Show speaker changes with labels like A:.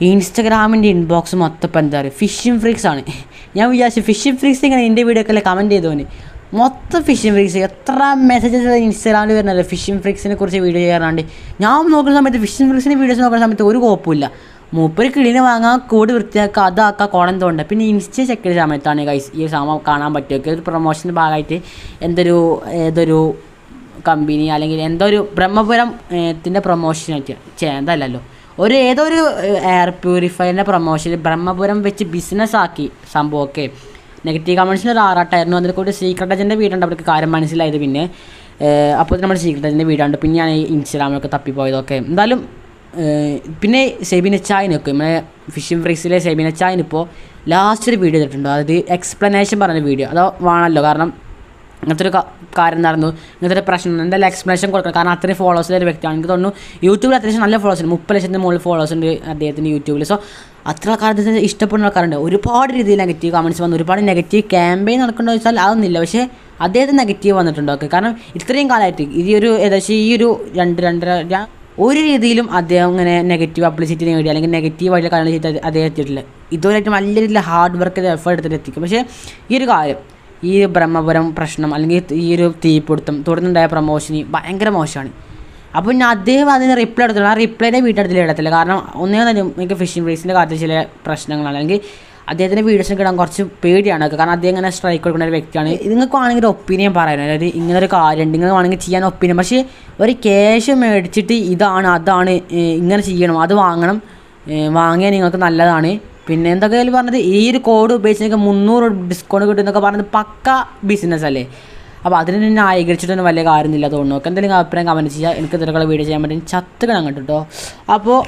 A: ഇൻസ്റ്റഗ്രാമിൻ്റെ inbox മൊത്തം ഇപ്പോൾ എന്താ പറയുക ഫിഷിംഗ് ഫ്രീക്സാണ്. ഞാൻ വിചാരിച്ചു ഫിഷിംഗ് ഫ്രീക്സ് ഇങ്ങനെ എൻ്റെ വീഡിയോ ഒക്കെ കമൻറ്റ് ചെയ്തോന് മൊത്തം ഫിഷിംഗ് ഫ്രീക്സ്. എത്ര മെസ്സേജസ് ഇൻസ്റ്റാഗ്രാമിൽ വരുന്നല്ലോ ഫിഷിംഗ് ഫ്രീക്സിനെ കുറിച്ച് വീഡിയോ ചെയ്യാറുണ്ട്. ഞാൻ നോക്കുന്ന സമയത്ത് ഫിഷിംഗ് ഫ്രീക്സിൻ്റെ വീഡിയോസ് നോക്കുന്ന സമയത്ത് ഒരു കുഴപ്പമില്ല. മൂപ്പര് കിളിനെ വാങ്ങാൻ കൂട് വൃത്തിയാക്കുക അതാക്കുക കുളം തോണ്ട. പിന്നെ ഇൻസ്റ്റ ചെക്ക് ചെയ്ത സമയത്താണ് ഗൈസ് ഈ സാധനം കാണാൻ പറ്റുമൊക്കെ. ഒരു പ്രൊമോഷൻ്റെ ഭാഗമായിട്ട് ഏതൊരു കമ്പനി അല്ലെങ്കിൽ എന്തോ ഒരു ബ്രഹ്മപുരം ത്തിൻ്റെ പ്രൊമോഷനായിട്ട് എന്തല്ലല്ലോ ഏതൊരു എയർ പ്യൂരിഫയറിൻ്റെ പ്രൊമോഷൻ ബ്രഹ്മപുരം വെച്ച് ബിസിനസ്സാക്കി സംഭവമൊക്കെ. നെഗറ്റീവ് കമൻസിന് ഒരു ആറാട്ടായിരുന്നു. അതിൽ കൂടി സീക്രട്ട് ഏജൻ്റെ വീടുണ്ട്. അവർക്ക് കാര്യം മനസ്സിലായത് പിന്നെ അപ്പോൾ നമ്മുടെ സീക്രട്ട് ഏജൻ്റെ വീടുണ്ട്. പിന്നെയാണ് ഈ ഇൻസ്റ്റാഗ്രാമിലൊക്കെ തപ്പിപ്പോയതൊക്കെ. എന്തായാലും പിന്നെ സെബിന ചായനൊക്കെ നമ്മുടെ ഫിഷിംഗ് ഫ്രീക്സിലെ സെബിന ചായനിപ്പോൾ ലാസ്റ്റ് ഒരു വീഡിയോ ചെയ്തിട്ടുണ്ട്. അതായത് എക്സ്പ്ലനേഷൻ പറഞ്ഞ വീഡിയോ അതോ വേണമല്ലോ. കാരണം ഇങ്ങനത്തെ ഒരു കാര്യം നടന്നു, ഇങ്ങനത്തെ ഒരു പ്രശ്നം എന്തായാലും എക്സ്പ്ലനേഷൻ കൊടുക്കണം. കാരണം അത്രയും ഫോളോവേഴ്സിലെ ഒരു വ്യക്തിയാണ്. എനിക്ക് തോന്നുന്നു യൂട്യൂബിൽ അത്യാവശ്യം നല്ല ഫോളോവേഴ്സ് ഉണ്ട്. 30 ലക്ഷത്തിന് മുകളിൽ ഫോളോവേഴ്സ് ഉണ്ട് അദ്ദേഹത്തിന് യൂട്യൂബിൽ. സോ അത്ര കാലത്തിന് ഇഷ്ടപ്പെടുന്ന ആൾക്കാരുണ്ട്. ഒരുപാട് രീതിയിൽ നെഗറ്റീവ് കമൻറ്റ്സ് വന്നു, ഒരുപാട് നെഗറ്റീവ് ക്യാമ്പയിൻ നടക്കണമെന്ന് വെച്ചാൽ അതൊന്നുമില്ല. പക്ഷേ അദ്ദേഹത്തിന് നെഗറ്റീവ് വന്നിട്ടുണ്ട്. ഓക്കെ, കാരണം ഇത്രയും കാലമായിട്ട് ഏകദേശം ഈ ഒരു 2-2.5 ഒരു രീതിയിലും അദ്ദേഹം ഇങ്ങനെ നെഗറ്റീവ് പബ്ലിസിറ്റി നേടി അല്ലെങ്കിൽ നെഗറ്റീവായിട്ടുള്ള കാര്യങ്ങൾ ചെയ്തിട്ട് അദ്ദേഹം എത്തിയിട്ടില്ല. ഇതുവരെയായിട്ട് നല്ല രീതിയിൽ ഹാർഡ് വർക്ക് എഫേർട്ട് എടുത്തിട്ട് എത്തിക്കും. പക്ഷേ ഈ ഒരു കാര്യം ഈ ബ്രഹ്മപുരം പ്രശ്നം അല്ലെങ്കിൽ ഈ ഒരു തീപിടുത്തം തുടർന്നുണ്ടായ പ്രൊമോഷന് ഭയങ്കര മോശമാണ്. അപ്പോൾ പിന്നെ അദ്ദേഹം അതിന് റിപ്ലൈ എടുത്തില്ല. ആ റിപ്ലൈയുടെ വീട്ടെടുത്തില്ല ഇടത്തില്ല. കാരണം ഒന്നേ എനിക്ക് ഫിഷിംഗ് ഫ്രീക്സിൻ്റെ കാര്യത്തിൽ ചില പ്രശ്നങ്ങളാണ്. അല്ലെങ്കിൽ അദ്ദേഹത്തിൻ്റെ വീഡിയോസിന് കിടാൻ കുറച്ച് പേടിയാണ്. കാരണം അദ്ദേഹം ഇങ്ങനെ സ്ട്രൈക്ക് കൊടുക്കുന്ന ഒരു വ്യക്തിയാണ്. നിങ്ങൾക്ക് വേണമെങ്കിൽ ഒരു ഒപ്പീനിയൻ പറയാൻ, അതായത് ഇങ്ങനെ ഒരു കാര്യമുണ്ട് നിങ്ങൾ വേണമെങ്കിൽ ചെയ്യാൻ ഒപ്പീനിയൻ. പക്ഷേ ഒരു ക്യാഷ് മേടിച്ചിട്ട് അതാണ് ഇങ്ങനെ ചെയ്യണം, അത് വാങ്ങിയാൽ നിങ്ങൾക്ക് നല്ലതാണ്. പിന്നെ എന്തൊക്കെയാലും പറഞ്ഞത് ഈ ഒരു കോഡ് ഉപയോഗിച്ച് 300 ഡിസ്കൗണ്ട് കിട്ടും എന്നൊക്കെ പറഞ്ഞത് പക്ക ബിസിനസ് അല്ലേ. അപ്പോൾ അതിന് ന്യായീകരിച്ചിട്ടൊന്നും വലിയ കാര്യമൊന്നുമില്ല തോന്നുന്നു. എന്തെങ്കിലും അഭിപ്രായം കമൻറ്റ് ചെയ്യുക. എനിക്ക് ഇതിലൊക്കെ വീഡിയോ ചെയ്യാൻ പറ്റും ചത്തുകൾ അങ്ങോട്ട് കേട്ടോ. അപ്പോൾ